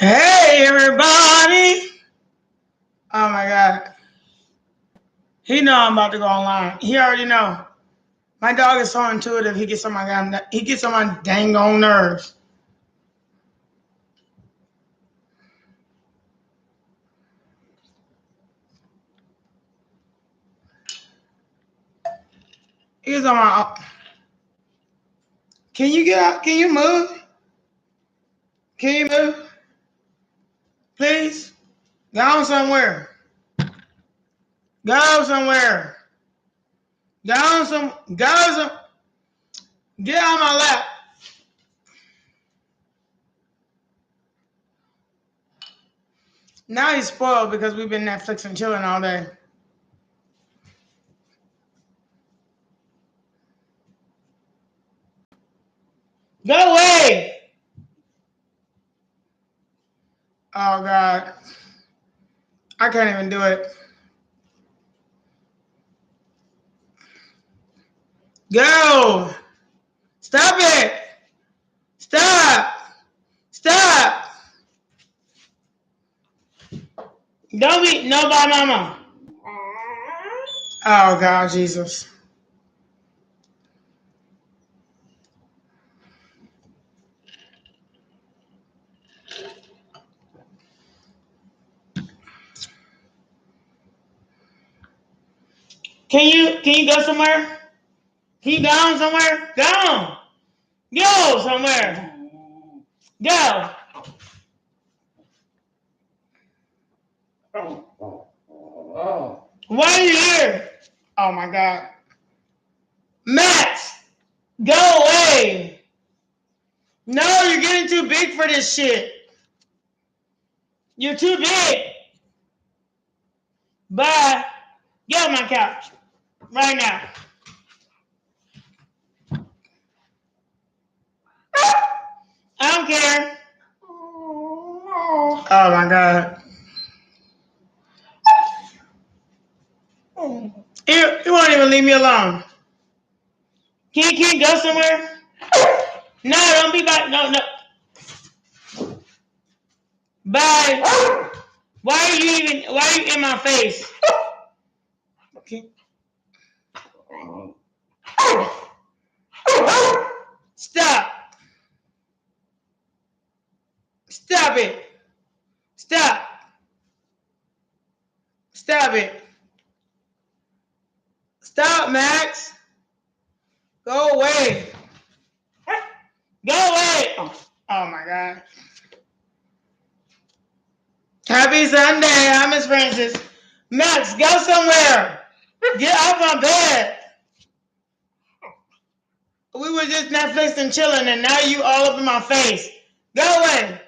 Hey, everybody. Oh, my God. He know I'm about to go online. He already know. My dog is so intuitive. He gets on my dang on nerves. He's on my... Can you get out? Can you move? Can you move? Please? Go somewhere. Go somewhere. Get on my lap. Now he's spoiled because we've been Netflix and chilling all day. Go away. Oh, God. I can't even do it. Go. Stop it. Stop. Stop. Don't be no bye mama. Oh, God, Jesus. Can you go somewhere? Can you go somewhere? Go. Go somewhere. Go. Why are you here? Oh, my God. Max, go away. No, you're getting too big for this shit. You're too big. Bye. Get on my couch. Right now. I don't care. Oh, my God. You won't even leave me alone. Can you go somewhere? No, don't be back. No. Bye. Why are you in my face? Okay. Stop. Stop it. Stop. Stop it. Stop, Max. Go away. Go away. Oh, my God. Happy Sunday. I'm Miss Francis. Max, go somewhere. Get off my bed. We were just Netflix and chilling, and now you all up in my face. Go away.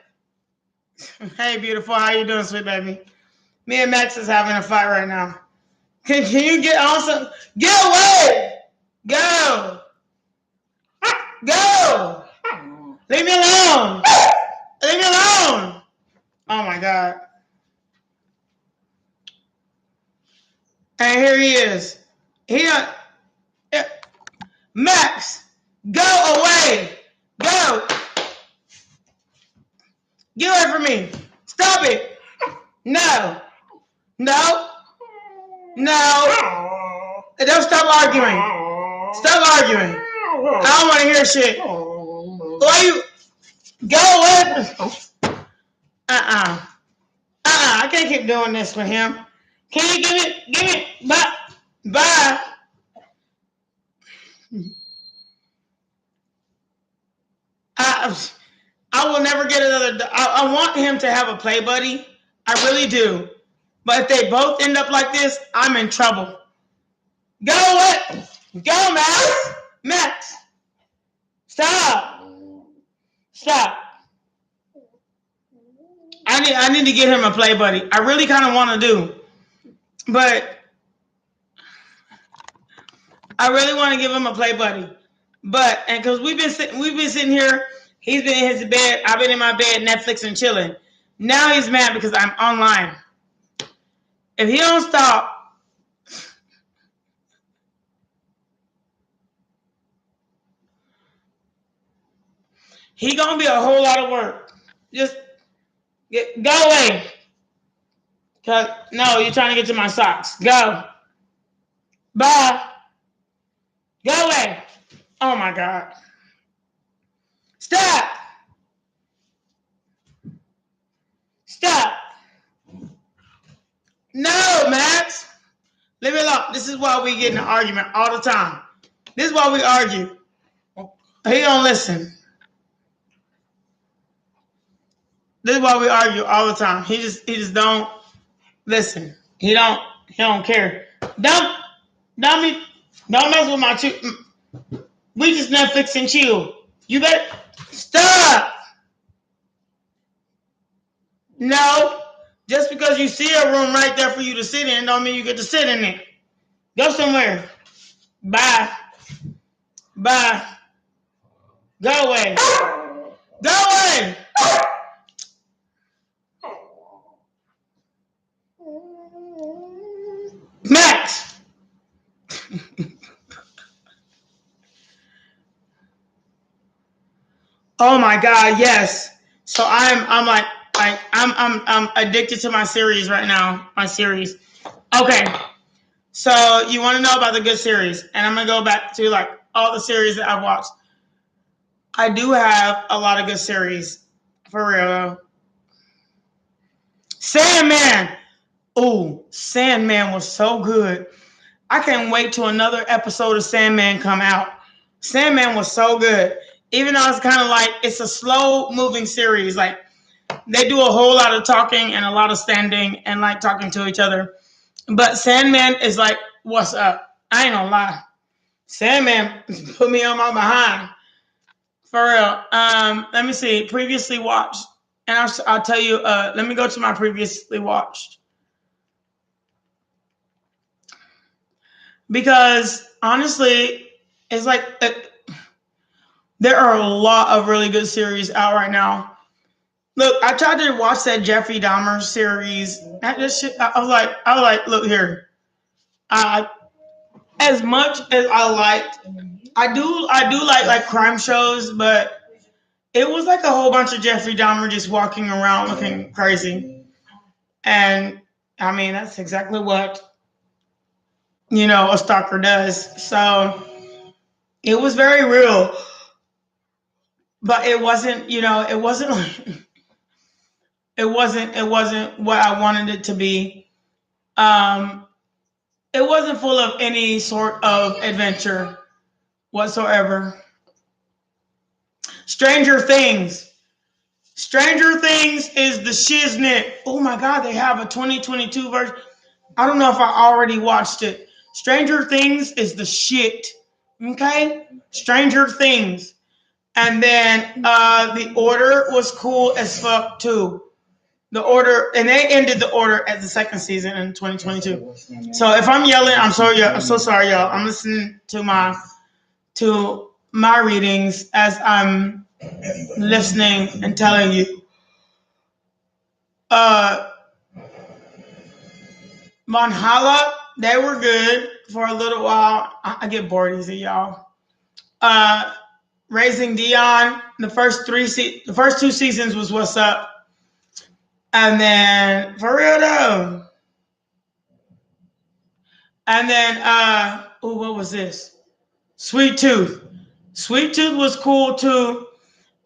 Hey, beautiful. How you doing, sweet baby? Me and Max is having a fight right now. Can you get on some? Get away. Go. Go. Leave me alone. Leave me alone. Oh, my God. And here he is. Max, go away. Go. Get away from me. Stop it. No. No. Don't stop arguing. Stop arguing. I don't want to hear shit. Why you go away? I can't keep doing this for him. Can you give it? Bye. I will never get another. I want him to have a play buddy. I really do. But if they both end up like this, I'm in trouble. Go away. Go, Max. Max. Stop. I need to get him a play buddy. I really kind of want to do. But I really want to give him a play buddy. But, and because we've been sitting here, he's been in his bed, I've been in my bed, Netflix and chilling. Now he's mad because I'm online. If he don't stop, he gonna be a whole lot of work. Just Go away. No, you're trying to get to my socks. Go. Bye. Go away. Oh my God. Stop. Stop. No, Max. Leave it alone. This is why we get in an argument all the time. This is why we argue. He don't listen. This is why we argue all the time. He just don't listen. He don't care. Don't mess with my we just Netflix and chill. You better stop. No. Just because you see a room right there for you to sit in don't mean you get to sit in it. Go somewhere. Bye. Bye. Go away. Go away. Max. Oh my God, yes. So I'm addicted to my series right now. My series. Okay. So you want to know about the good series, and I'm gonna go back to like all the series that I've watched. I do have a lot of good series, for real. Sandman. Oh, Sandman was so good. I can't wait till another episode of Sandman come out. Sandman was so good. Even though it's kind of like, it's a slow moving series. Like, they do a whole lot of talking and a lot of standing and like talking to each other. But Sandman is like, what's up? I ain't gonna lie. Sandman put me on my behind. For real. Let me see. Previously watched. And I'll tell you, let me go to my previously watched. Because honestly, it's like there are a lot of really good series out right now. Look, I tried to watch that Jeffrey Dahmer series. I was like, look here. As much as I do like crime shows, but it was like a whole bunch of Jeffrey Dahmer just walking around looking crazy. And I mean, that's exactly what, a stalker does. So it was very real. But it wasn't, it wasn't like, it wasn't what I wanted it to be. It wasn't full of any sort of adventure whatsoever. Stranger Things. Stranger Things is the shiznit. Oh my God, they have a 2022 version. I don't know if I already watched it. Stranger Things is the shit. Okay? Stranger Things. And then The Order was cool as fuck too. The Order, and they ended The Order at the second season in 2022. So if I'm yelling, I'm sorry. I'm so sorry, y'all. I'm listening to my readings as I'm listening and telling you. Valhalla, they were good for a little while. I get bored easy, y'all. Raising Dion, the first two seasons was what's up. And then, for real though. And then, what was this? Sweet Tooth. Sweet Tooth was cool too.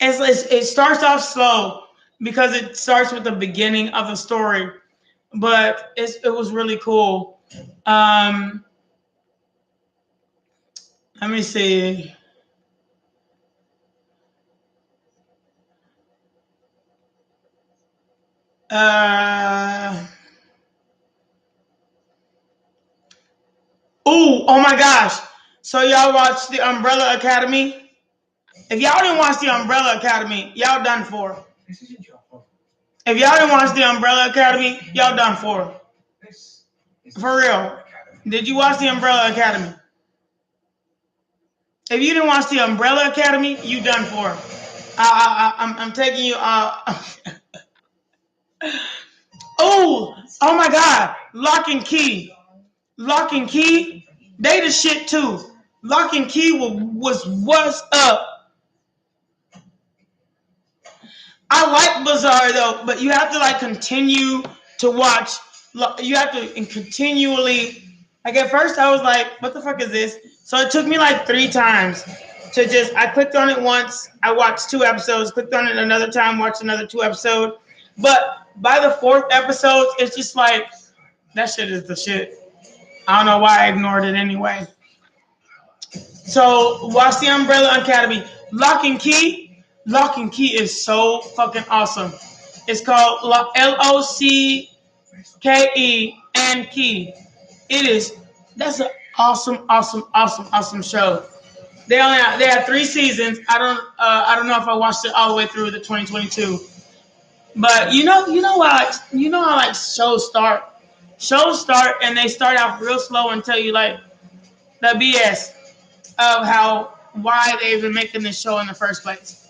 It starts off slow because it starts with the beginning of the story, but it was really cool. Let me see. Oh my gosh. So y'all watched The Umbrella Academy? If y'all didn't watch The Umbrella Academy, y'all done for. If y'all didn't watch The Umbrella Academy, y'all done for. For real. Did you watch The Umbrella Academy? If you didn't watch The Umbrella Academy, you done for. I'm taking you. Oh my God. Lock and Key. Lock and Key, they the shit too. Lock and Key was what's up. I like Bizarre though, but you have to like continue to watch. You have to continually. Like at first, I was like, "What the fuck is this?" So it took me like 3 times to just. I clicked on it once. I watched 2 episodes. Clicked on it another time. Watched another 2 episodes. But by the 4th episode, it's just like that shit is the shit. I don't know why I ignored it anyway. So watch the Umbrella Academy. Lock and Key. Lock and Key is so fucking awesome. It's called LOCKE and Key. It is. That's an awesome show. They have 3 seasons. I don't know if I watched it all the way through the 2022. But you know how like shows start. Shows start and they start out real slow and tell you like the BS of why they even making this show in the first place.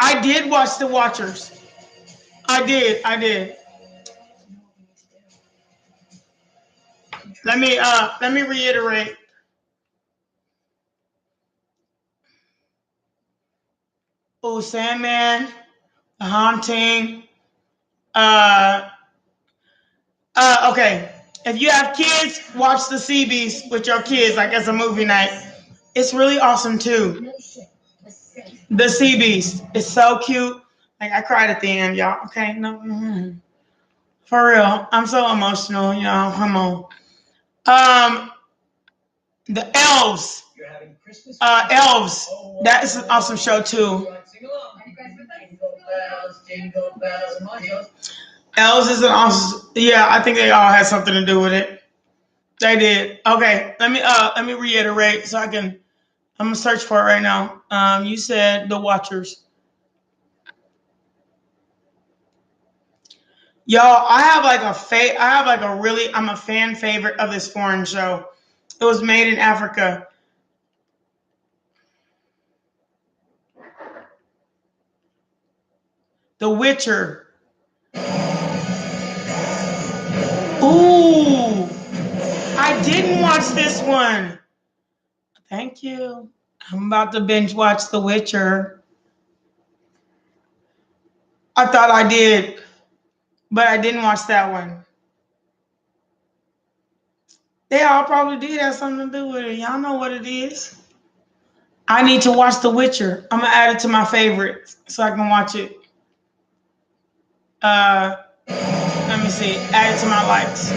I did watch The Watchers. I did. Let me reiterate. Oh, Sandman, The Haunting. Okay. If you have kids, watch the Seabeast with your kids, like as a movie night. It's really awesome too. The Seabeast. It's so cute. Like I cried at the end, y'all. Okay, no, for real. I'm so emotional, y'all. Come on. The Elves. Elves. That is an awesome show too. Elves is an awesome. Yeah, I think they all had something to do with it. They did. Okay, let me reiterate so I can. I'm gonna search for it right now. You said The Watchers. Y'all, I'm a fan favorite of this foreign show. It was made in Africa. The Witcher. Ooh, I didn't watch this one. Thank you. I'm about to binge watch The Witcher. I thought I did, but I didn't watch that one. They all probably did have something to do with it. Y'all know what it is. I need to watch The Witcher. I'm gonna add it to my favorites so I can watch it. Let me see. Add it to my likes.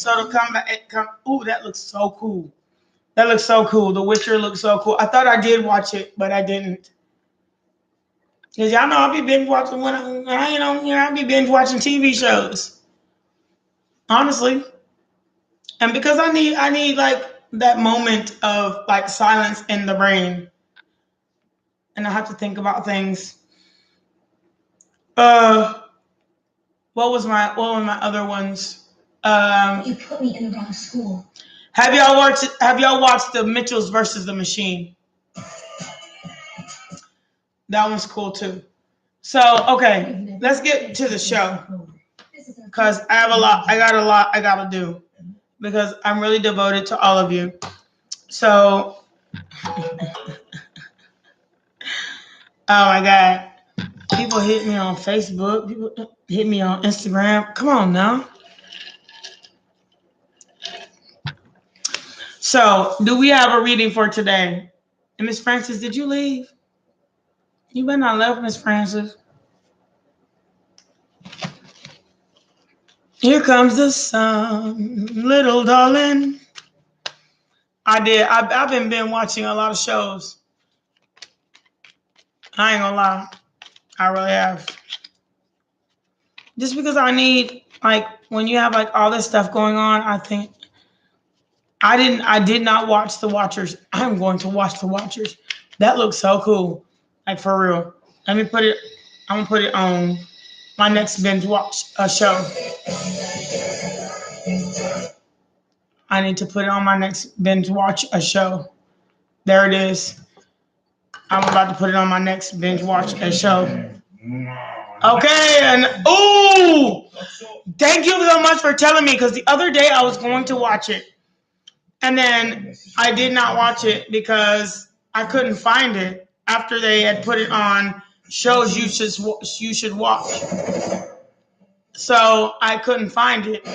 So to come back, ooh, that looks so cool. That looks so cool. The Witcher looks so cool. I thought I did watch it, but I didn't. Cause y'all know I'll be binge watching when I ain't on here. I'll be binge watching TV shows. Honestly, and because I need like that moment of like silence in the brain, and I have to think about things. What was my other ones? You put me in the wrong school. Have y'all watched the Mitchells versus the Machine? That one's cool too. So okay, let's get to the show. Because I got a lot I gotta do. Because I'm really devoted to all of you. So oh my God. People hit me on Facebook. People hit me on Instagram. Come on now. So, do we have a reading for today? And Miss Francis, did you leave? You better not left, Miss Francis. Here comes the sun, little darling. I did. I've been watching a lot of shows. I ain't gonna lie. I really have. Just because I need, like, when you have like all this stuff going on, I think I did not watch The Watchers. I'm going to watch The Watchers. That looks so cool. Like for real. I'm gonna put it on my next binge watch show. I need to put it on my next binge watch a show. There it is. I'm about to put it on my next binge watch a show. Okay, and ooh, Thank you so much for telling me, because the other day I was going to watch it. And then I did not watch it because I couldn't find it after they had put it on shows you should watch. So I couldn't find it.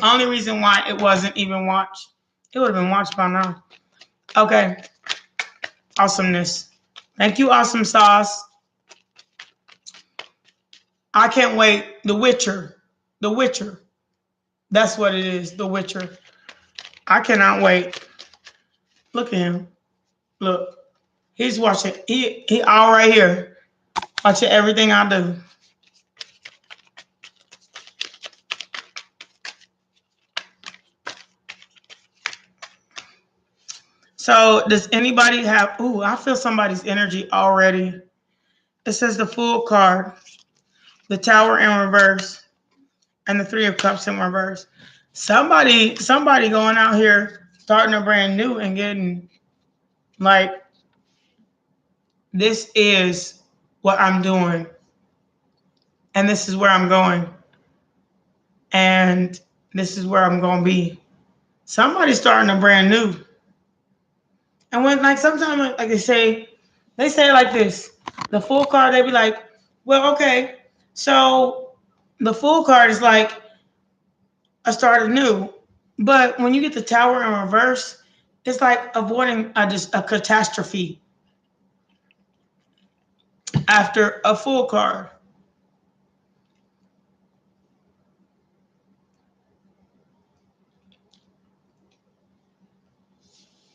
Only reason why it wasn't even watched. It would have been watched by now. Okay. Awesomeness. Thank you, awesome sauce. I can't wait. The Witcher. The Witcher. That's what it is. The Witcher. I cannot wait. Look at him. Look. He's watching. He all right here. Watching everything I do. So does anybody have, ooh, I feel somebody's energy already. It says the Fool card, the Tower in reverse, and the Three of Cups in reverse. Somebody going out here starting a brand new and getting like, this is what I'm doing. And this is where I'm going. And this is where I'm going to be. Somebody's starting a brand new. And when, like, sometimes, like they say it like this. The Fool card, they be like, well, okay, so the Fool card is like a start anew. But when you get the Tower in reverse, it's like avoiding a catastrophe after a Fool card.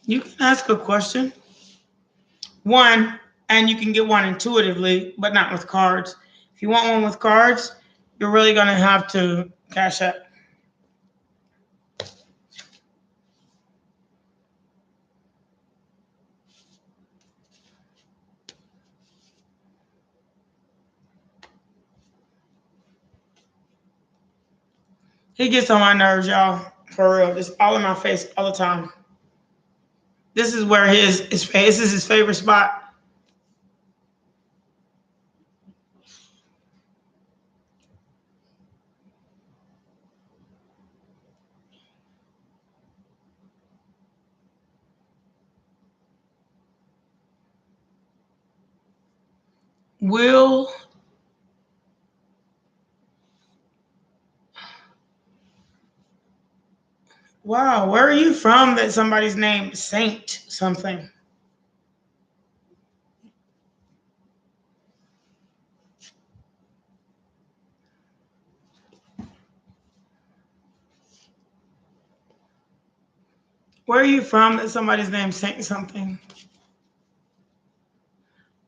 You can ask a question. One, and you can get one intuitively, but not with cards. If you want one with cards, you're really going to have to cash up. He gets on my nerves, y'all. For real. It's all in my face all the time. This is where this is his favorite spot. Wiill. Wow, where are you from that somebody's named Saint something? Where are you from that somebody's named Saint something?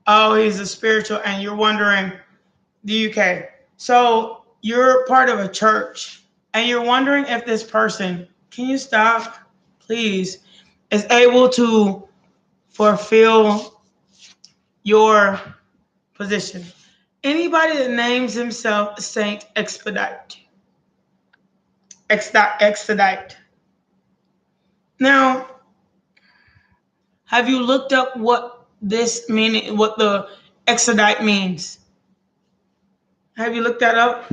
Oh, he's a spiritual, and you're wondering, the UK. So you're part of a church, and you're wondering if this person, can you stop, please, is able to fulfill your position. Anybody that names himself Saint Expedite. Expedite. Now, have you looked up what the Expedite means? Have you looked that up?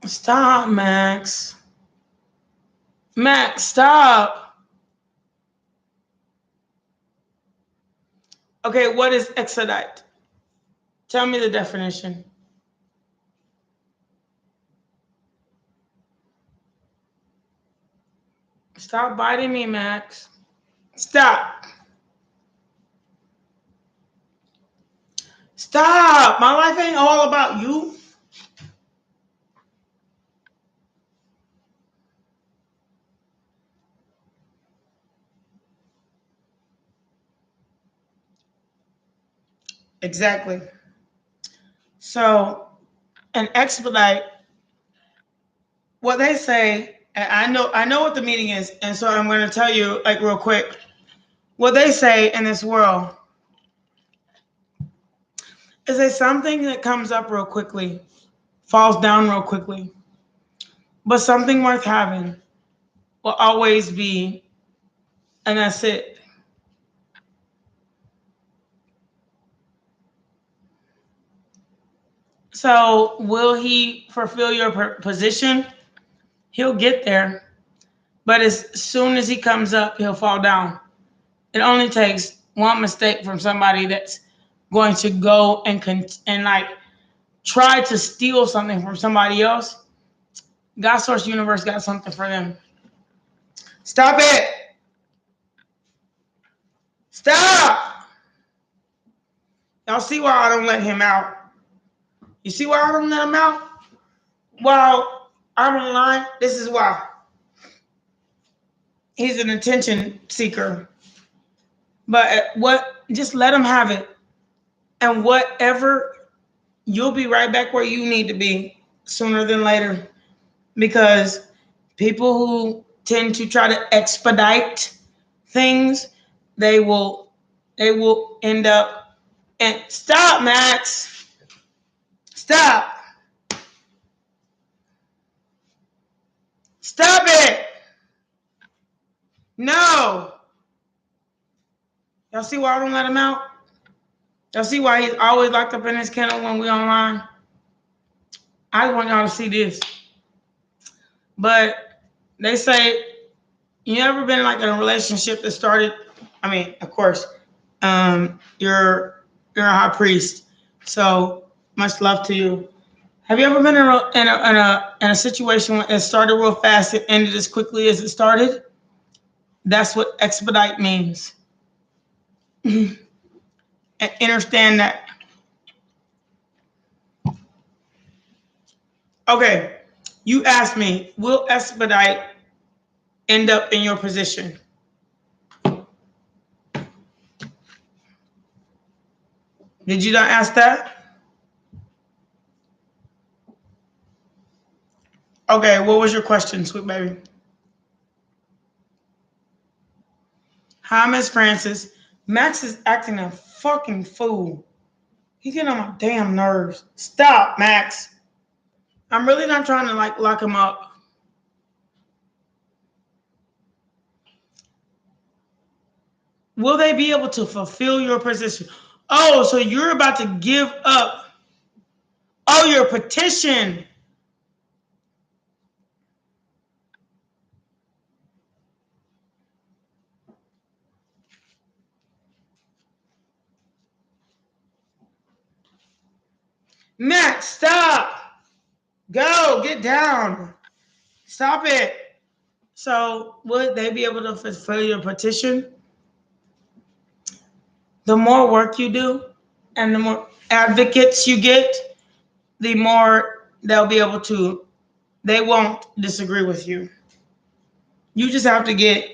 Stop, Max. Max, stop. Okay, what is Expedite? Tell me the definition. Stop biting me, Max. Stop. Stop. My life ain't all about you. Exactly. So, an expedite, what they say, and I know what the meaning is, and so I'm going to tell you like real quick. What they say in this world is that something that comes up real quickly falls down real quickly, but something worth having will always be, and that's it. So will he fulfill your position? He'll get there. But as soon as he comes up, he'll fall down. It only takes one mistake from somebody that's going to go and like try to steal something from somebody else. God, source, universe got something for them. Stop it. Stop. Y'all see why I don't let him out? You see why I don't let him out? While I'm online, this is why. He's an attention seeker. But just let him have it. And whatever, you'll be right back where you need to be sooner than later. Because people who tend to try to expedite things, they will end up. And stop, Max. Stop. Stop it. No. Y'all see why I don't let him out? Y'all see why he's always locked up in his kennel when we online? I want y'all to see this. But they say, you ever been like in a relationship that started, I mean, of course, you're a high priest, so much love to you. Have you ever been in a situation where it started real fast and ended as quickly as it started? That's what expedite means. And understand that. Okay, you asked me, will expedite end up in your position? Did you not ask that? Okay, what was your question, sweet baby? Hi, Miss Francis. Max is acting a fucking fool. He's getting on my damn nerves. Stop, Max. I'm really not trying to like lock him up. Will they be able to fulfill your position? Oh, so you're about to give up. Oh, your petition. Max, stop. Go, get down. Stop it. So would they be able to fulfill your petition? The more work you do and the more advocates you get, the more they'll be able to, they won't disagree with you. You just have to get,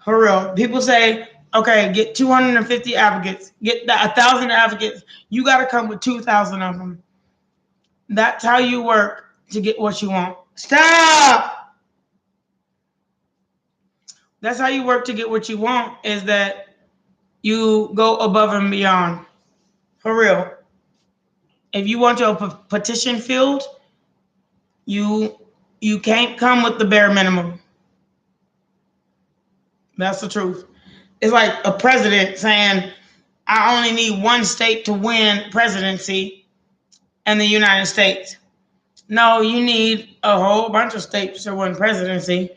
for real. People say, okay, get 250 advocates, get 1,000 advocates. You got to come with 2,000 of them. That's how you work to get what you want. Stop! That's how you work to get what you want, is that you go above and beyond. For real. If you want your petition filled, you can't come with the bare minimum. That's the truth. It's like a president saying, I only need one state to win presidency in the United States. No, you need a whole bunch of states to win presidency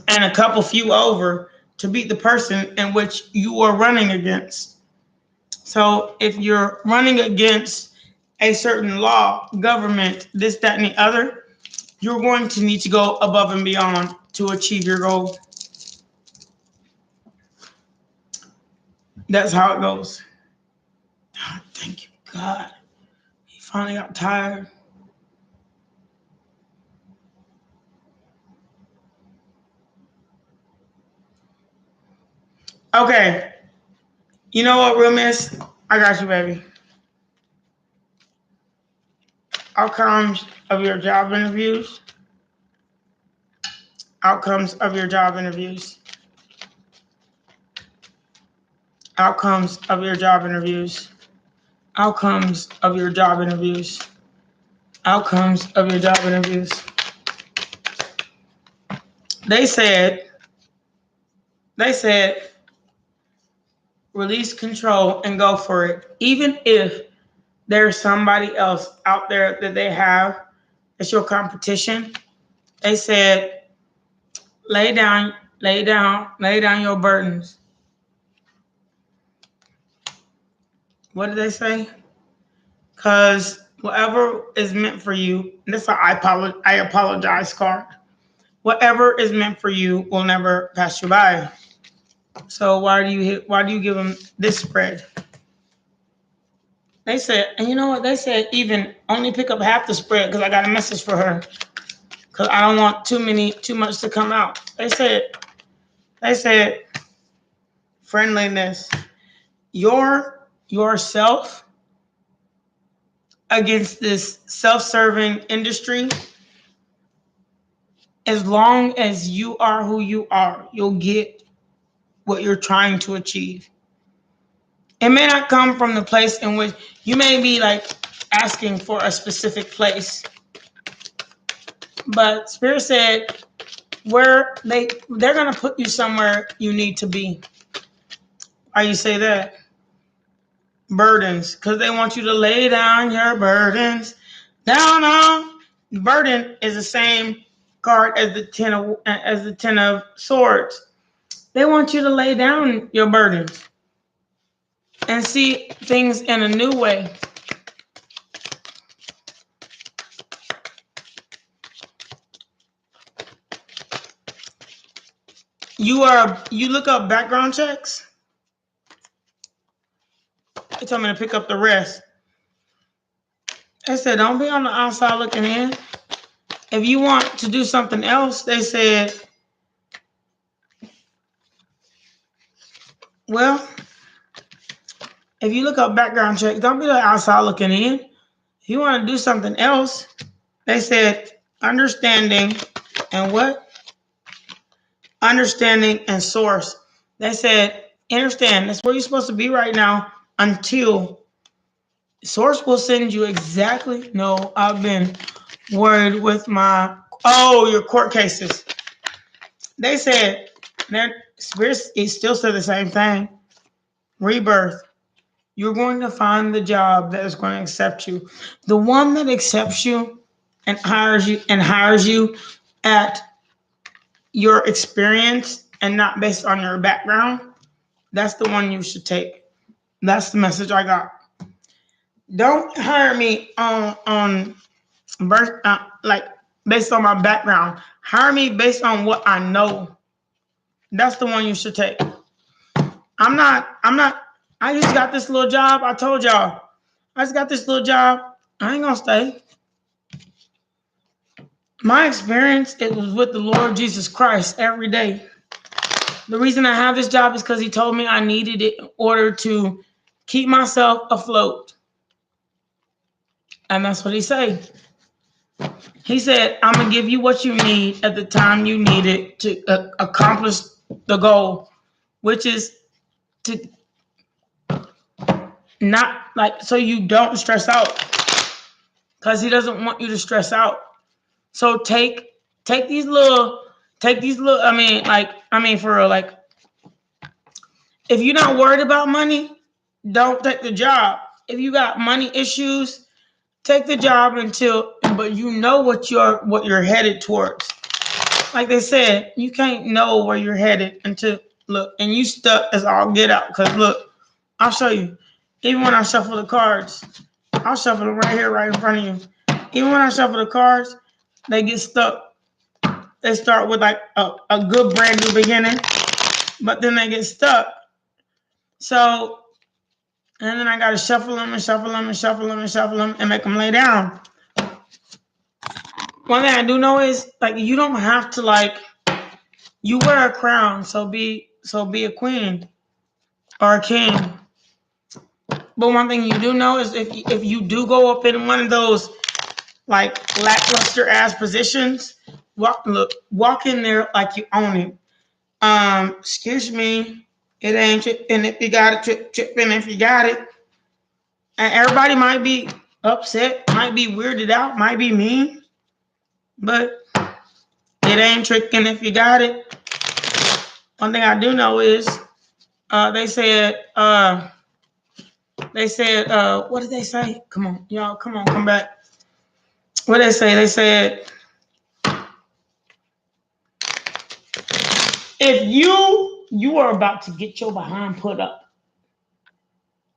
and a couple few over to beat the person in which you are running against. So if you're running against a certain law, government, this, that, and the other, you're going to need to go above and beyond to achieve your goal. That's how it goes. Oh, thank you, God. He finally got tired. Okay. You know what, real miss? I got you, baby. Outcomes of your job interviews. Outcomes of your job interviews. Outcomes of your job interviews. Outcomes of your job interviews. Outcomes of your job interviews. They said, release control and go for it. Even if there's somebody else out there that they have. It's your competition. They said, lay down your burdens. What did they say? Because whatever is meant for you, this is an I apologize card. Whatever is meant for you will never pass you by. So why do you give them this spread? They said, and you know what? They said even only pick up half the spread because I got a message for her. Because I don't want too much to come out. They said friendliness. Yourself against this self-serving industry. As long as you are who you are, you'll get what you're trying to achieve. It may not come from the place in which you may be like asking for a specific place. But Spirit said where they're gonna put you somewhere you need to be. Why you say that? Burdens, because they want you to lay down your burdens. Down on burden is the same card as the 10 of swords. They want you to lay down your burdens and see things in a new way. You look up background checks. They told me to pick up the rest. They said, don't be on the outside looking in. If you want to do something else, they said, well, if you look up background checks, don't be the outside looking in. If you want to do something else, they said, understanding and what? Understanding and source. They said, understand, that's where you're supposed to be right now until source will send you exactly. No, I've been worried with your court cases. They said, their spirits, it still said the same thing. Rebirth. You're going to find the job that is going to accept you. The one that accepts you and hires you at your experience and not based on your background, that's the one you should take. That's the message I got. Don't hire me on birth, like based on my background. Hire me based on what I know. That's the one you should take. I just got this little job. I told y'all, I just got this little job. I ain't gonna stay. My experience, it was with the Lord Jesus Christ every day. The reason I have this job is because he told me I needed it in order to keep myself afloat. And that's what he said. He said, I'm going to give you what you need at the time you need it to accomplish the goal, which is to not like, so you don't stress out, because he doesn't want you to stress out. So take these little, for real, like, if you're not worried about money, don't take the job. If you got money issues, take the job but you know what you're headed towards. Like they said, you can't know where you're headed until, look, and you stuck as all get out. Because look, I'll show you. Even when I shuffle the cards, I'll shuffle them right here, right in front of you. Even when I shuffle the cards, they get stuck. They start with like a good brand new beginning, but then they get stuck. So, and then I got to shuffle them and shuffle them and shuffle them and shuffle them and make them lay down. One thing I do know is, like, you don't have to, like, you wear a crown, so be a queen or a king. But one thing you do know is if you do go up in one of those like lackluster ass positions, walk in there like you own it. Excuse me, it ain't tripping if you got it, tripping if you got it. And everybody might be upset, might be weirded out, might be mean, but it ain't tricking if you got it. One thing I do know is they said They said, what did they say? Come on, y'all, come on, come back. What did they say? They said, if you are about to get your behind put up,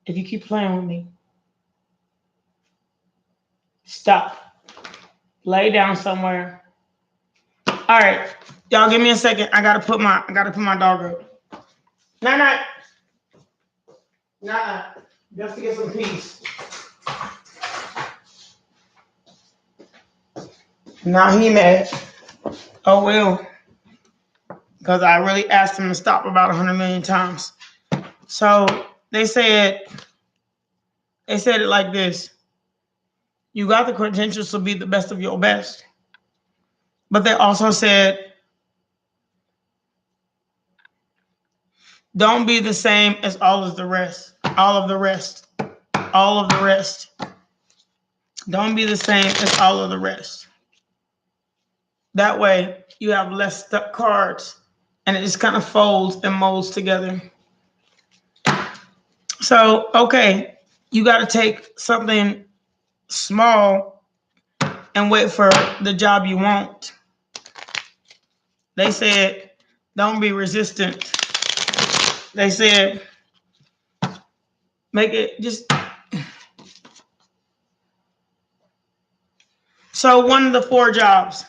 if you keep playing with me, stop. Lay down somewhere. All right, y'all, give me a second. I gotta put my dog up. Night. Just to get some peace. Now he mad. Oh well, because I really asked him to stop about 100 million times. So they said it like this: you got the credentials to be the best of your best. But they also said, don't be the same as all of the rest. Don't be the same as all of the rest. That way, you have less stuck cards, and it just kind of folds and molds together. So, okay, you got to take something small and wait for the job you want. They said, don't be resistant. They said, make it just... So one of the 4 jobs.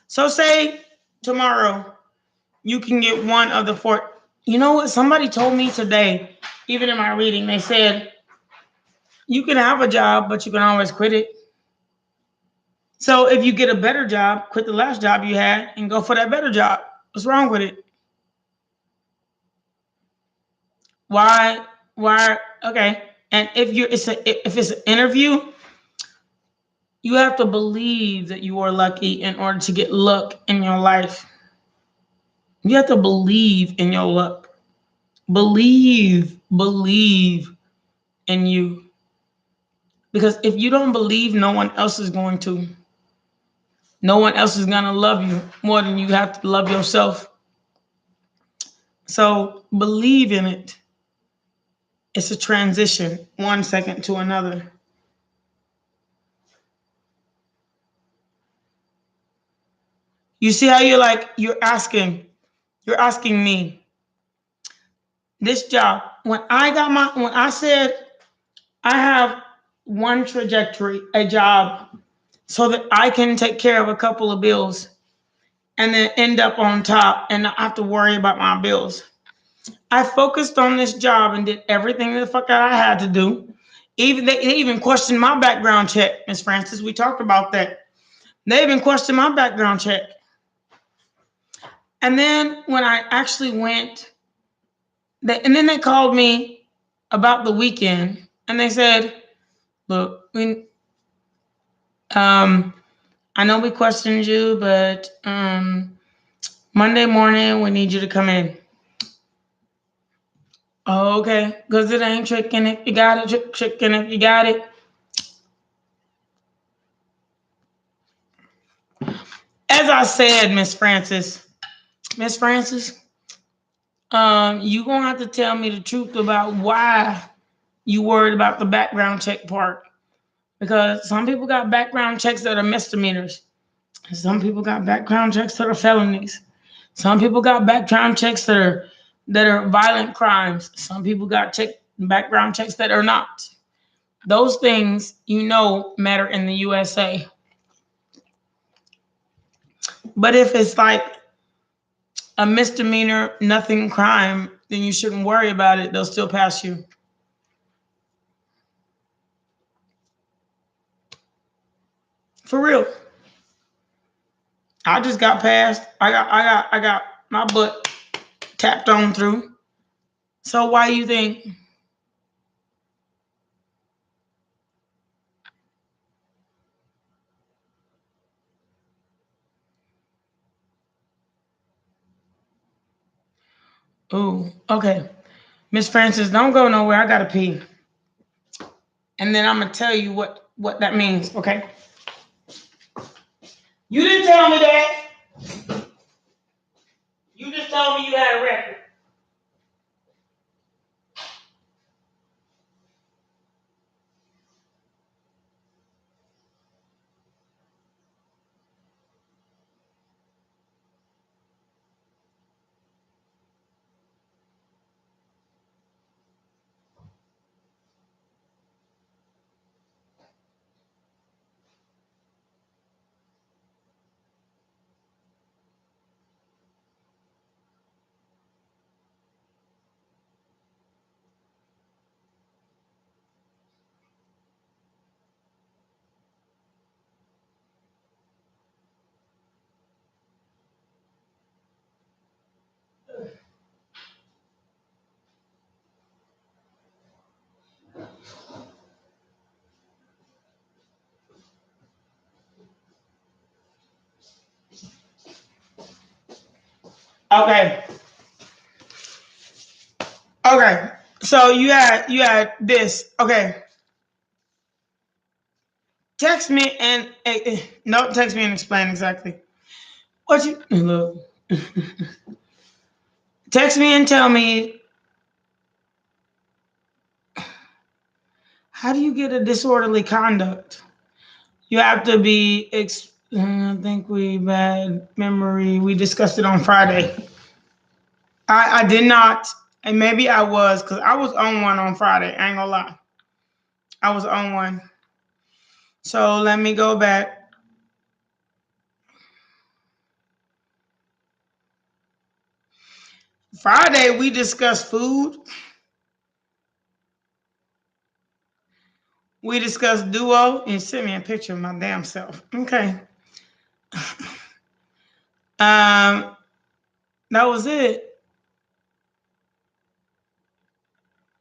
So say tomorrow you can get one of the 4. You know what? Somebody told me today, even in my reading, they said, you can have a job, but you can always quit it. So if you get a better job, quit the last job you had and go for that better job. What's wrong with it? Why? Okay. And if it's an interview, you have to believe that you are lucky in order to get luck in your life. You have to believe in your luck. Believe in you. Because if you don't believe, no one else is going to. No one else is going to love you more than you have to love yourself. So believe in it. It's a transition, one second to another. You see how you're asking me this job. When I said I have one trajectory, a job, so that I can take care of a couple of bills and then end up on top and not have to worry about my bills. I focused on this job and did everything the fuck I had to do. They even questioned my background check, Miss Francis. We talked about that. They even questioned my background check. And then when I actually went, and then they called me about the weekend, and they said, "Look, I know we questioned you, but Monday morning we need you to come in." Oh, okay, because it ain't tricking if you got it, tricking if you got it. As I said, Miss Francis, you gonna have to tell me the truth about why you worried about the background check part. Because some people got background checks that are misdemeanors. Some people got background checks that are felonies. Some people got background checks that are violent crimes. Some people got background checks that are not. Those things, matter in the USA. But if it's like a misdemeanor, nothing crime, then you shouldn't worry about it. They'll still pass you. For real. I just got passed. I got my butt tapped on through. So why you think? Ooh, okay. Miss Francis, don't go nowhere. I gotta pee. And then I'm gonna tell you what that means, okay? You didn't tell me that. You just told me you had a record. Okay. Okay. So you had this. Okay. Text me and no, text me and explain exactly what you look. Text me and tell me, how do you get a disorderly conduct? You have to be. I think we bad memory. We discussed it on Friday. I did not, and maybe I was, because I was on one on Friday. I ain't gonna lie, I was on one. So let me go back. Friday we discussed food. We discussed duo, and sent me a picture of my damn self. Okay. That was it.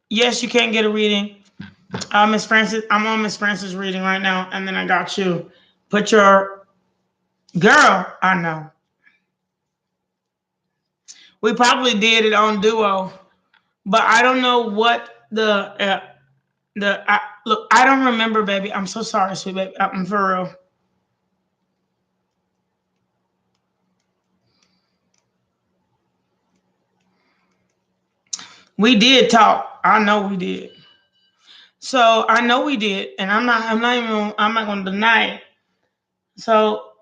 Yes, you can get a reading. Miss Francis, I'm on Miss Francis reading right now, and then I got you. Put your girl. I know. We probably did it on duo, but I don't know what look. I don't remember, baby. I'm so sorry, sweet baby. I'm for real. We did talk. I know we did. So I know we did, and I'm not going to deny it. So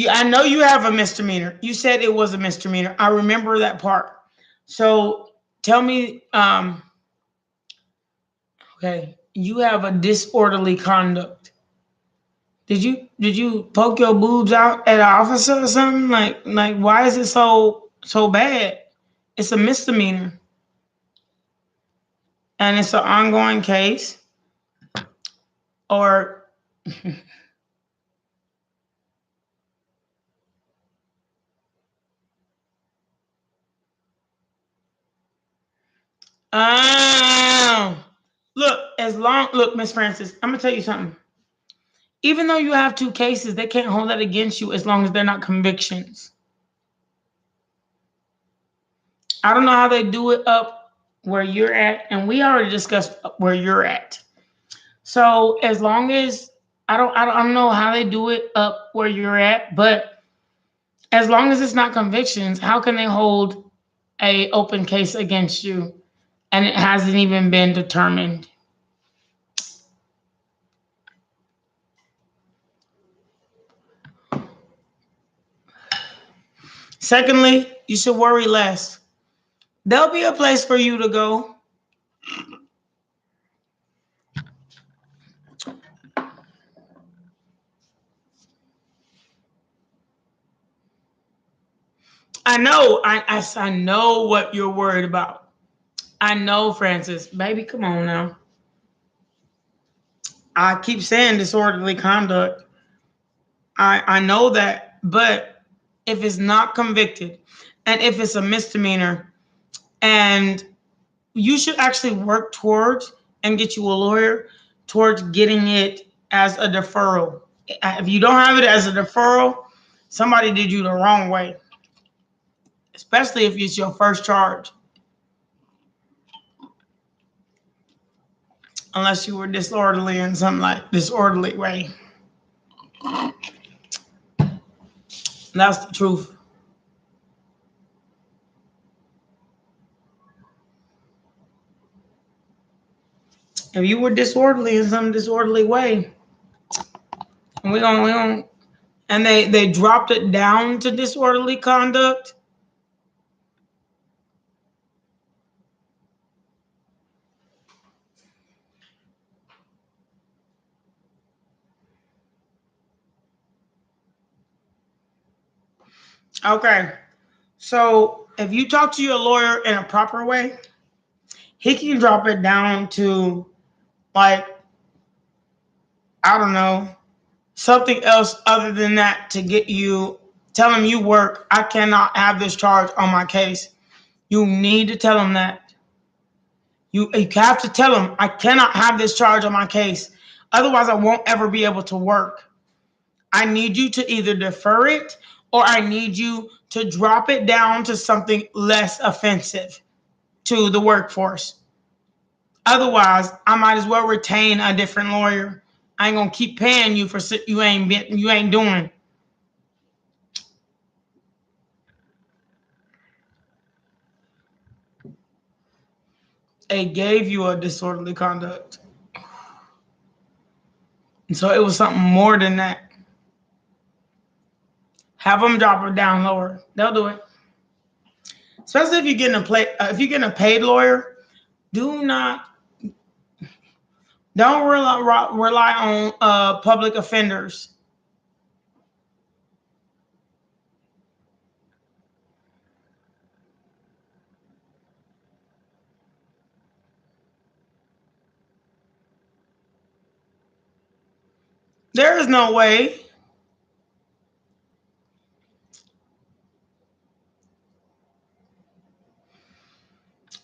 I know you have a misdemeanor. You said it was a misdemeanor. I remember that part. So tell me, okay, you have a disorderly conduct. Did you poke your boobs out at an officer or something? Like why is it so bad? It's a misdemeanor, and it's an ongoing case. Or look, Miss Francis, I'm gonna tell you something. Even though you have two cases, they can't hold that against you as long as they're not convictions. I don't know how they do it up where you're at, and we already discussed where you're at. So as long as I don't know how they do it up where you're at, but as long as it's not convictions, how can they hold a open case against you and it hasn't even been determined? Secondly, you should worry less. There'll be a place for you to go. I know. I know what you're worried about. I know, Francis. Baby, come on now. I keep saying disorderly conduct. I know that, but if it's not convicted and if it's a misdemeanor, and you should actually work towards and get you a lawyer towards getting it as a deferral. If you don't have it as a deferral, somebody did you the wrong way, especially if it's your first charge. Unless you were disorderly in some like disorderly way. That's the truth. If you were disorderly in some disorderly way, and we don't, and they dropped it down to disorderly conduct. Okay, so if you talk to your lawyer in a proper way, he can drop it down to, like, I don't know, something else other than that to get you. Tell him you work. I cannot have this charge on my case. You need to tell him that. You have to tell him, I cannot have this charge on my case. Otherwise, I won't ever be able to work. I need you to either defer it or I need you to drop it down to something less offensive to the workforce. Otherwise, I might as well retain a different lawyer. I ain't gonna keep paying you for you ain't doing. They gave you a disorderly conduct. And so it was something more than that. Have them drop it down lower. They'll do it. Especially if you're getting a paid lawyer, don't rely on public offenders. There is no way.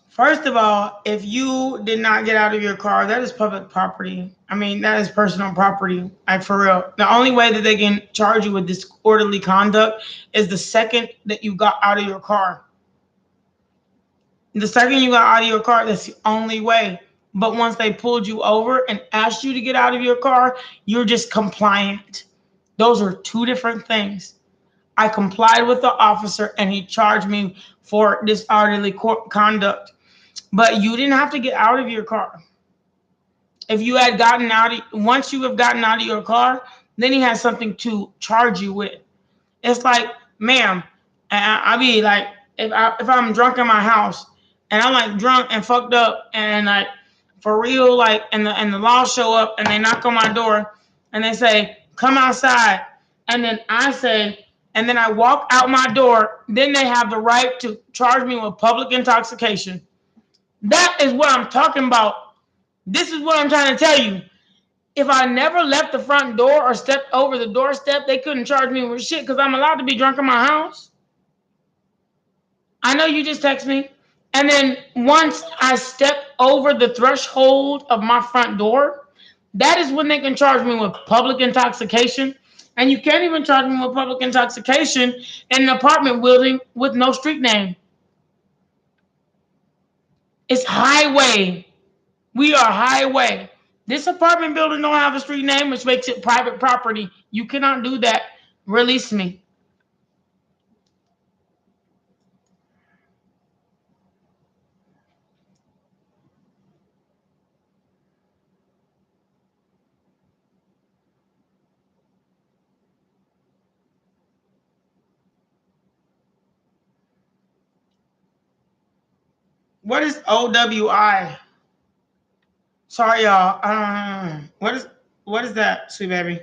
First of all, if you did not get out of your car, that is public property. I mean, that is personal property. Like, for real. The only way that they can charge you with disorderly conduct is the second that you got out of your car. The second you got out of your car, that's the only way. But once they pulled you over and asked you to get out of your car, you're just compliant. Those are two different things. I complied with the officer and he charged me for disorderly conduct. But you didn't have to get out of your car. If you had once you have gotten out of your car, then he has something to charge you with. It's like, ma'am, and I be like, if I'm drunk in my house and I'm like drunk and fucked up and like for real, like, and the law show up and they knock on my door and they say, come outside. And then I say, and then I walk out my door, then they have the right to charge me with public intoxication. That is what I'm talking about. This is what I'm trying to tell you. If I never left the front door or stepped over the doorstep, they couldn't charge me with shit because I'm allowed to be drunk in my house. I know you just text me. And then once I step over the threshold of my front door, that is when they can charge me with public intoxication. And you can't even charge me with public intoxication in an apartment building with no street name. It's highway. We are highway. This apartment building don't have a street name, which makes it private property. You cannot do that. Release me. What is OWI? Sorry, y'all. What is that, sweet baby?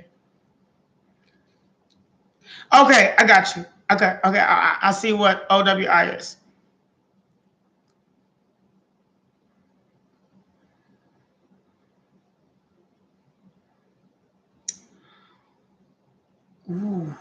Okay, I got you. Okay. I see what OWI is. Ooh.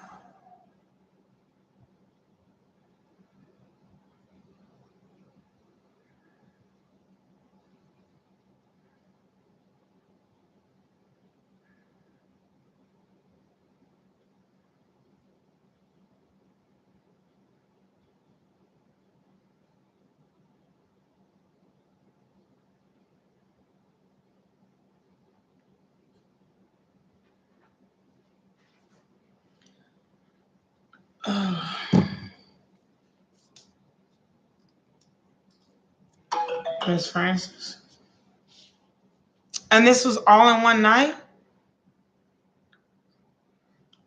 Miss Francis. And this was all in one night?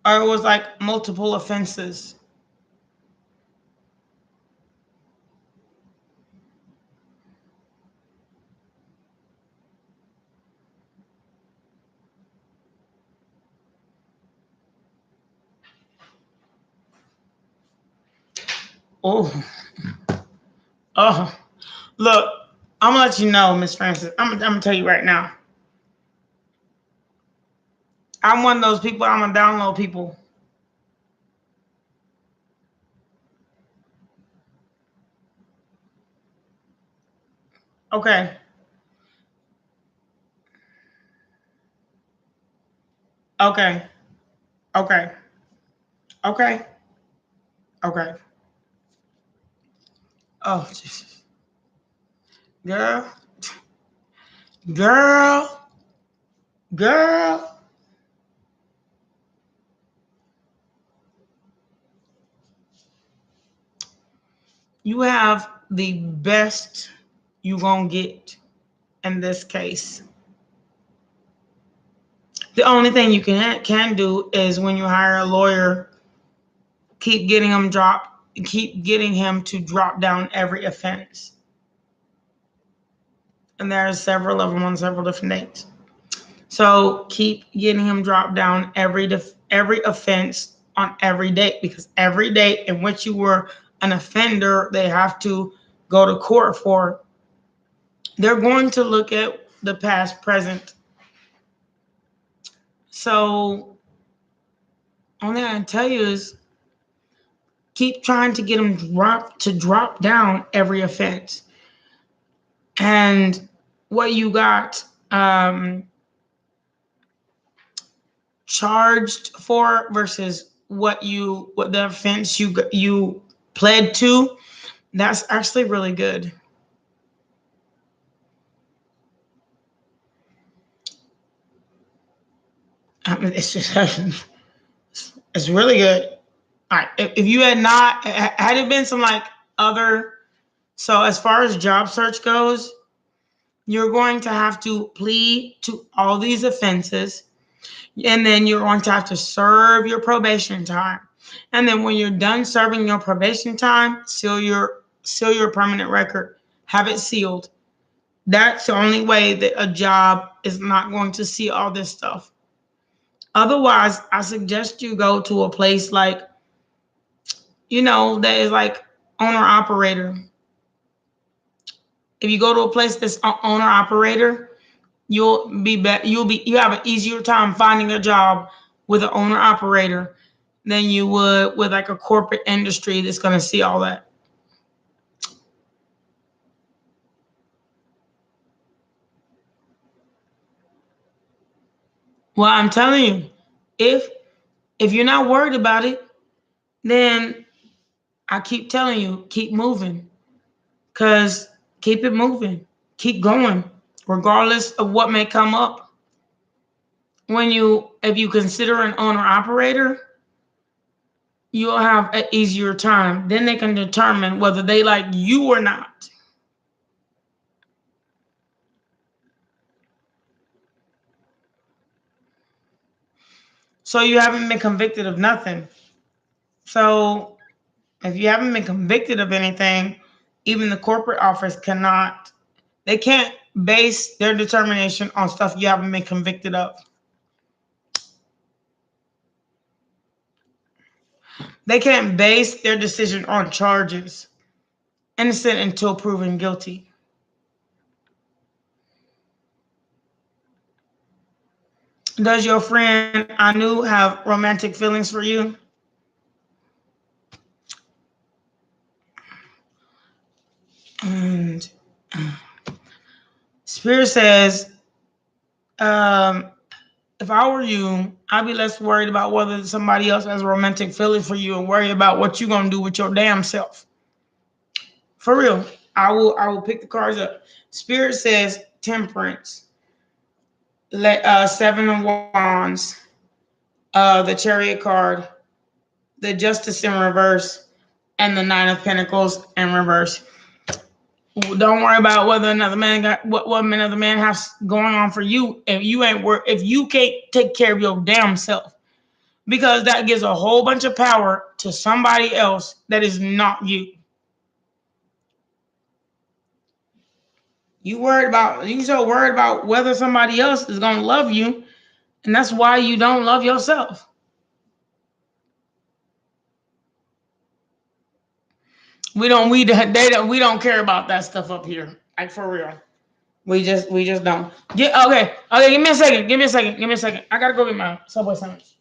Or it was like multiple offenses? Oh. Oh. Look, I'm gonna let you know, Miss Francis. I'm gonna tell you right now. I'm one of those people. I'm gonna download people. Okay. Okay. Okay. Okay. Okay. Oh, Jesus. Girl. Girl. Girl. You have the best you gonna get in this case. The only thing you can do is when you hire a lawyer, keep getting him to drop down every offense. And there are several of them on several different dates. So keep getting him drop down every offense on every date, because every date in which you were an offender, they have to go to court for. They're going to look at the past, present. So only I can tell you is keep trying to get him drop down every offense. And what you got charged for versus what the offense you pled to, that's actually really good. It's just it's really good. All right, if you had it been some like other, so as far as job search goes, you're going to have to plead to all these offenses, and then you're going to have to serve your probation time. And then when you're done serving your probation time, seal your permanent record, have it sealed. That's the only way that a job is not going to see all this stuff. Otherwise, I suggest you go to a place like, that is like owner operator. If you go to a place that's owner operator, you have an easier time finding a job with an owner operator than you would with like a corporate industry that's going to see all that. Well, I'm telling you, if you're not worried about it, then I keep telling you, keep moving. Because keep it moving. Keep going, regardless of what may come up. If you consider an owner operator, you'll have an easier time. Then they can determine whether they like you or not. So you haven't been convicted of nothing. So if you haven't been convicted of anything, even the corporate office they can't base their determination on stuff you haven't been convicted of. They can't base their decision on charges. Innocent until proven guilty. Does your friend Anu have romantic feelings for you? And Spirit says, if I were you, I'd be less worried about whether somebody else has a romantic feeling for you and worry about what you're gonna do with your damn self. For real. I will pick the cards up. Spirit says Temperance. Seven of Wands. The Chariot card. The Justice in reverse. And the Nine of Pentacles in reverse. Don't worry about whether another man got what another man has going on for you if you can't take care of your damn self, because that gives a whole bunch of power to somebody else that is not you. You so worried about whether somebody else is gonna love you, and that's why you don't love yourself. We don't care about that stuff up here. Like, for real. We just don't. Okay, give me a second. I gotta go get my Subway sandwich.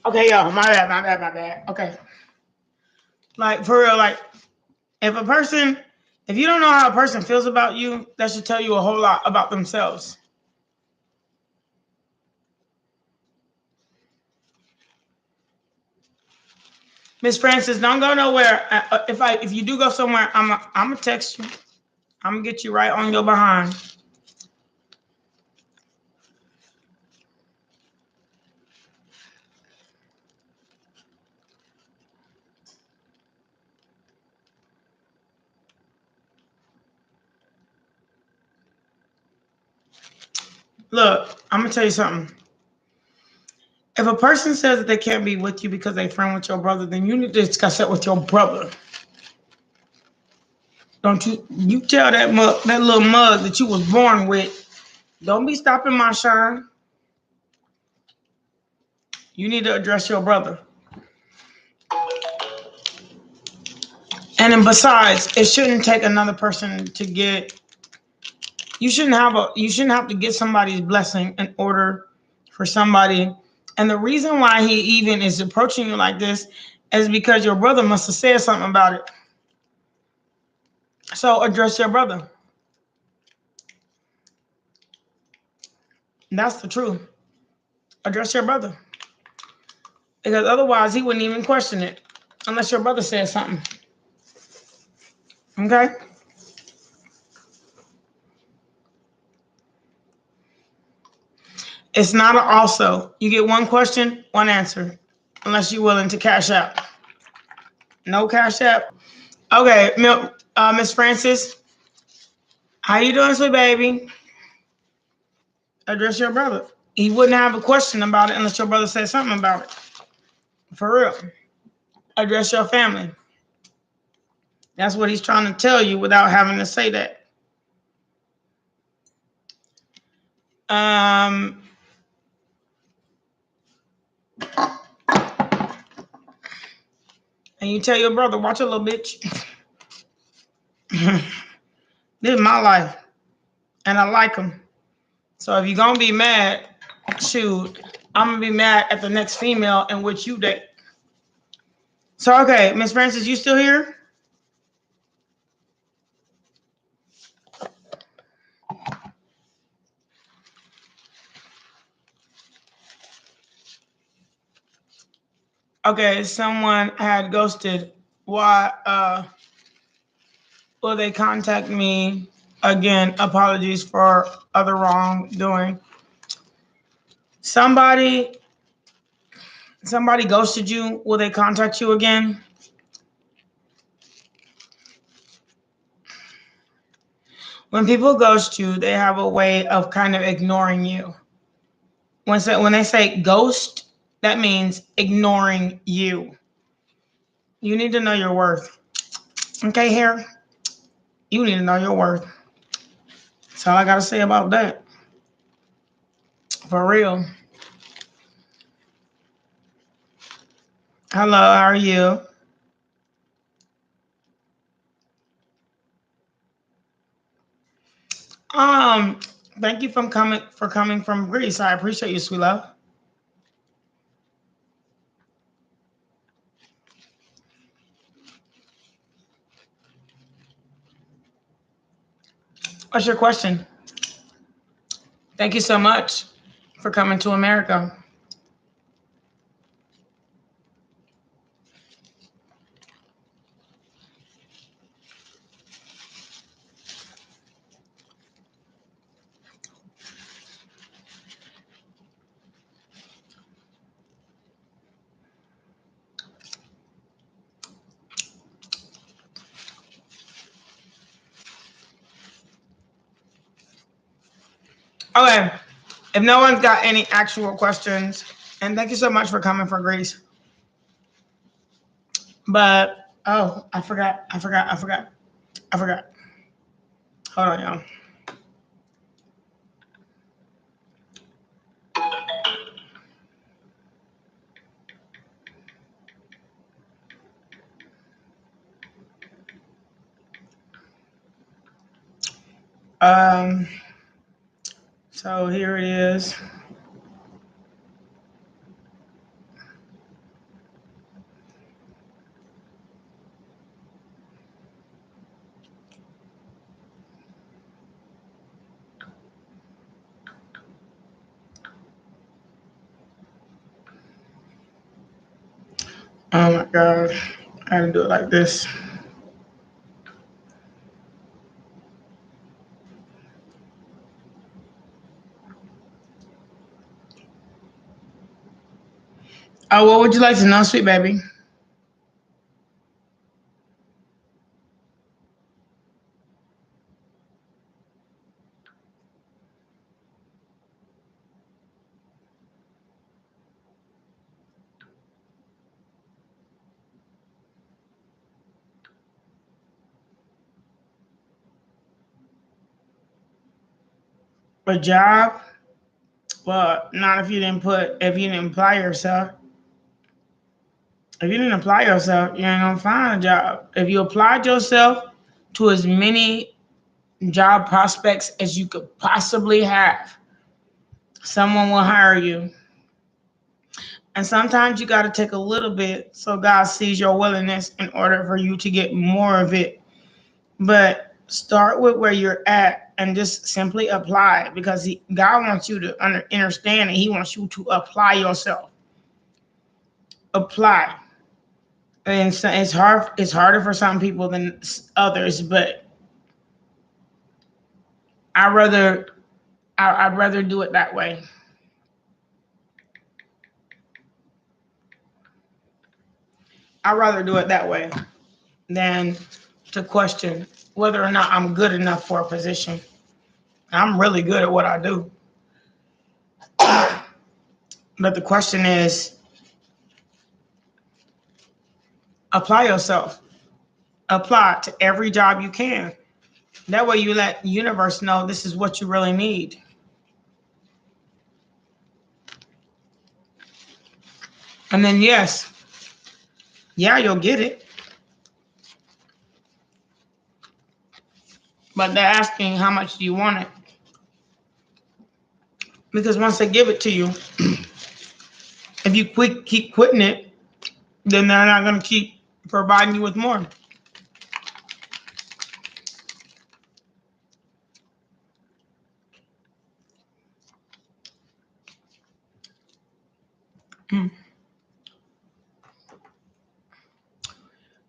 Okay, y'all, my bad. Okay. Like, for real, like, if you don't know how a person feels about you, that should tell you a whole lot about themselves. Miss Francis, don't go nowhere. If you do go somewhere, I'm gonna text you. I'm gonna get you right on your behind. Look, I'm gonna tell you something. If a person says that they can't be with you because they friend with your brother, then you need to discuss that with your brother. Don't you tell that little mug that you was born with, don't be stopping my shine. You need to address your brother. And then besides, it shouldn't take another person to get. You shouldn't have to get somebody's blessing in order for somebody. And the reason why he even is approaching you like this is because your brother must have said something about it. So address your brother. That's the truth. Address your brother. Because otherwise he wouldn't even question it unless your brother said something. Okay? It's not an also. You get one question, one answer. Unless you're willing to cash out. No cash app. Okay, Miss Francis. How you doing, sweet baby? Address your brother. He wouldn't have a question about it unless your brother said something about it. For real. Address your family. That's what he's trying to tell you without having to say that. And you tell your brother, watch a little bitch. This is my life. And I like him. So if you're going to be mad, shoot, I'm going to be mad at the next female in which you date. So, okay, Miss Francis, you still here? Okay, someone had ghosted. Why will they contact me again? Apologies for other wrongdoing. Somebody ghosted you. Will they contact you again? When people ghost you, they have a way of kind of ignoring you. When they say ghost, that means ignoring you. You need to know your worth. Okay, here? You need to know your worth. That's all I got to say about that. For real. Hello, how are you? Thank you for coming from Greece. I appreciate you, sweet love. What's your question? Thank you so much for coming to America. Okay, if no one's got any actual questions, and thank you so much for coming for Greece. But, oh, I forgot. Hold on, y'all. So here it is. Oh my God, I gotta do it like this. Oh, what would you like to know, sweet baby? A job? Well, not if you didn't apply yourself. If you didn't apply yourself, you ain't gonna find a job. If you applied yourself to as many job prospects as you could possibly have, someone will hire you. And sometimes you got to take a little bit so God sees your willingness in order for you to get more of it. But start with where you're at and just simply apply, because God wants you to understand, and He wants you to apply yourself. Apply. And so it's hard. It's harder for some people than others, but I'd rather do it that way. I'd rather do it that way than to question whether or not I'm good enough for a position. I'm really good at what I do. But the question is, apply yourself. Apply to every job you can. That way you let the universe know this is what you really need. And then yes, yeah, you'll get it. But they're asking, how much do you want it? Because once they give it to you, if you keep quitting it, then they're not going to keep providing you with more.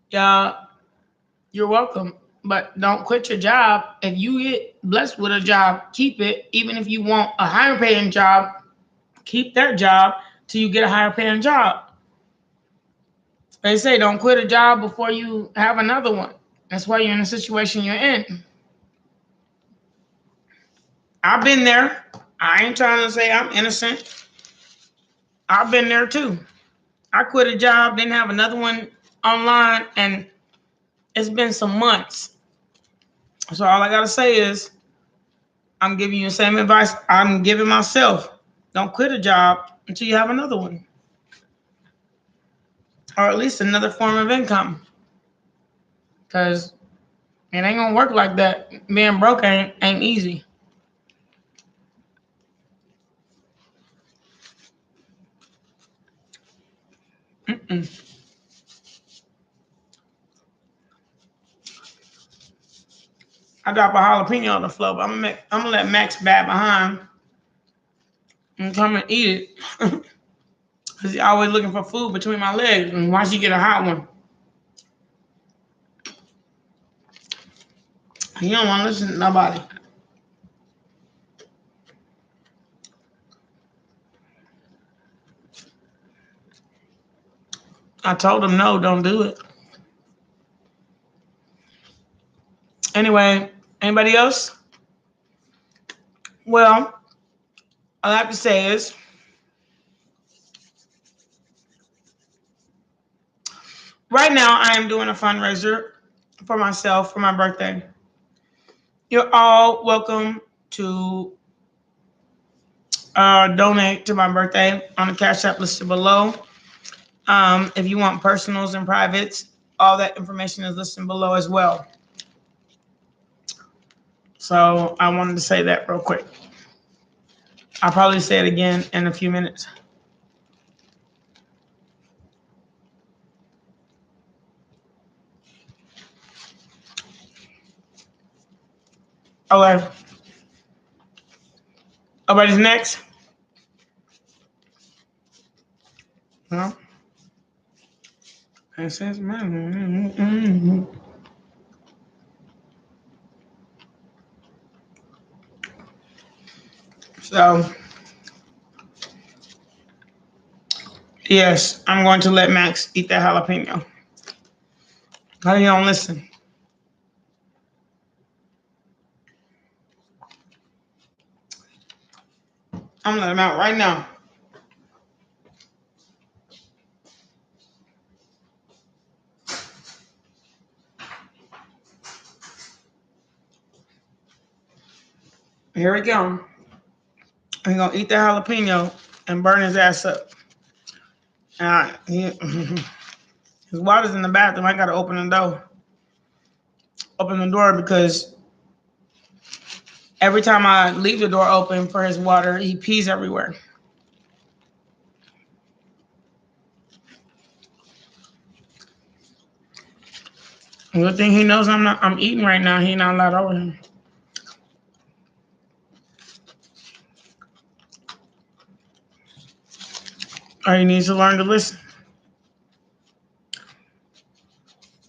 Yeah, you're welcome. But don't quit your job. If you get blessed with a job, keep it. Even if you want a higher paying job, keep that job till you get a higher paying job. They say don't quit a job before you have another one. That's why you're in the situation you're in. I've been there. I ain't trying to say I'm innocent. I've been there too. I quit a job, didn't have another one online, and it's been some months. So all I gotta say is, I'm giving you the same advice I'm giving myself. Don't quit a job until you have another one, or at least another form of income. Because it ain't gonna work like that. Being broke ain't easy. Mm-mm. I drop a jalapeno on the floor, but I'm gonna let Max back behind and come and eat it. Because he's always looking for food between my legs. And why she get a hot one? He don't want to listen to nobody. I told him no, don't do it. Anyway, anybody else? Well, all I have to say is right now I am doing a fundraiser for myself for my birthday. You're all welcome to donate to my birthday on the Cash App listed below. If you want personals and privates, all that information is listed below as well. So I wanted to say that real quick. I'll probably say it again in a few minutes. Okay. Nobody's next? No? It says, so, yes, I'm going to let Max eat that jalapeno. How do you don't listen? I'm letting him out right now. Here we go. He's going to eat that jalapeno and burn his ass up. His water's in the bathroom. I got to open the door. Open the door because every time I leave the door open for his water, he pees everywhere. Good thing he knows I'm eating right now. He not allowed over him. Or he needs to learn to listen.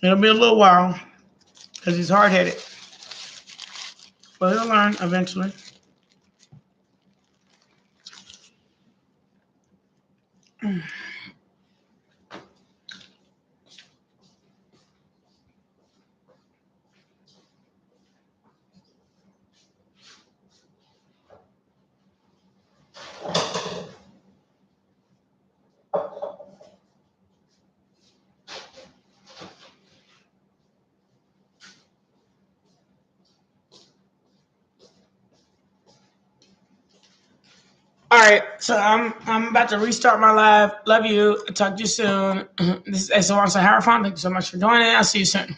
It'll be a little while because he's hard-headed. But he'll learn eventually. All right, so I'm about to restart my live. Love you. Talk to you soon. This is SOR Sahara Fund. Thank you so much for joining. I'll see you soon.